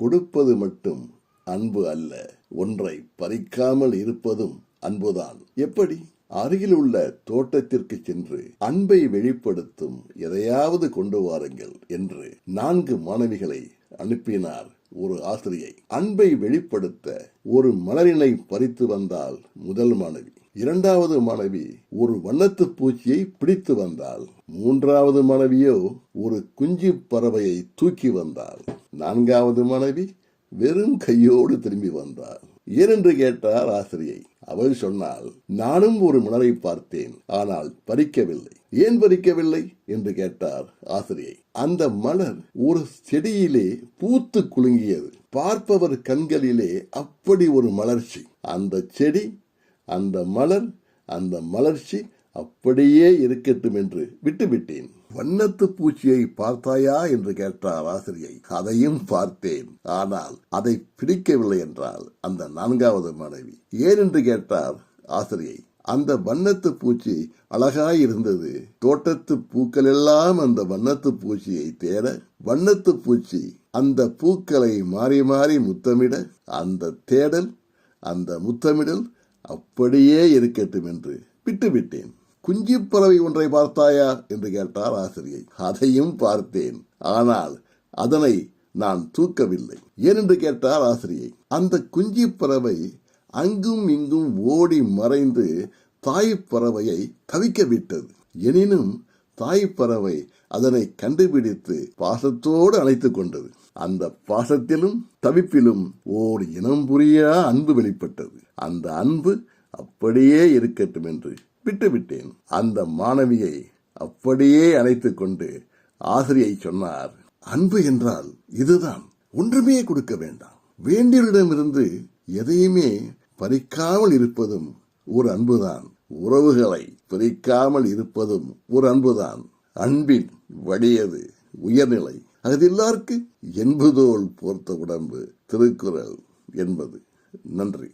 கொடுப்பது மட்டும் அன்பு அல்ல, ஒன்றை பறிக்காமல் இருப்பதும் அன்புதான். எப்படி? அருகில் உள்ள தோட்டத்திற்கு சென்று அன்பை வெளிப்படுத்தும் எதையாவது கொண்டு வாருங்கள் என்று 4 மாணவிகளை அனுப்பினார் ஒரு ஆசிரியை. அன்பை வெளிப்படுத்த ஒரு மலரினை பறித்து வந்தால் முதல் மாணவி, 2வது மாணவி ஒரு வண்ணத்து பூச்சியை பிடித்து வந்தாள், 3வது மாணவியோ ஒரு குஞ்சு பறவையை தூக்கி வந்தாள், 4வது மாணவி வெறும் கையோடு திரும்பி வந்தாள். ஏனென்று கேட்டார் ஆசிரியை. அவள் சொன்னாள், நானும் ஒரு மலரை பார்த்தேன், ஆனால் பறிக்கவில்லை. ஏன் பறிக்கவில்லை என்று கேட்டார் ஆசிரியை. அந்த மலர் ஒரு செடியிலே பூத்து குலுங்கியது. பார்ப்பவர் கண்களிலே அப்படி ஒரு மலர்ச்சி. அந்த செடி, அந்த மலர், அந்த மலர்ச்சி அப்படியே இருக்கட்டும் என்று விட்டுவிட்டேன். வண்ணத்து பூச்சியை பார்த்தாயா என்று கேட்டார் ஆசிரியை. அதையும் பார்த்தேன், ஆனால் அதை பிடிக்கவில்லை என்றால் அந்த 4வது மாணவி. ஏன் என்று கேட்டார் ஆசிரியை. அந்த வண்ணத்து பூச்சி அழகாயிருந்தது. தோட்டத்து பூக்கள் எல்லாம் அந்த வண்ணத்து பூச்சியை தேட, வண்ணத்து பூச்சி அந்த பூக்களை மாறி மாறி முத்தமிட, அந்த தேடல், அந்த முத்தமிடல் அப்படியே இருக்கட்டும் என்று விட்டுவிட்டேன். குஞ்சு பறவை ஒன்றை பார்த்தாயா என்று கேட்டார் ஆசிரியை. அதையும் பார்த்தேன், ஆனால் அதனை நான் தூக்கவில்லை. ஏனென்று கேட்டார் ஆசிரியை. அந்த குஞ்சு பறவை அங்கும் இங்கும் ஓடி மறைந்து தாய் பறவையை தவிக்க விட்டது. எனினும் தாய் பறவை அதனை கண்டுபிடித்து பாசத்தோடு அணைத்துக் கொண்டது. அந்த பாசத்திலும் தவிப்பிலும் ஓர் இனம் புரியா அன்பு வெளிப்பட்டது. அந்த அன்பு அப்படியே இருக்கட்டும் என்று விட்டுவிட்டேன். அந்த மாணவியை அப்படியே அணைத்துக் கொண்டு ஆசிரியை சொன்னார், அன்பு என்றால் இதுதான். ஒன்றுமே கொடுக்க வேண்டாம். வேண்டியவரிடமிருந்து எதையுமே பறிக்காமல் இருப்பதும் ஒரு அன்புதான். உறவுகளை பிரிக்காமல் இருப்பதும் ஒரு அன்புதான். அன்பின் வடியது உயர்நிலை. அகதில்லார்க்கு என்பதோல் போர்த்த உடம்பு திருக்குறள் என்பது. நன்றி.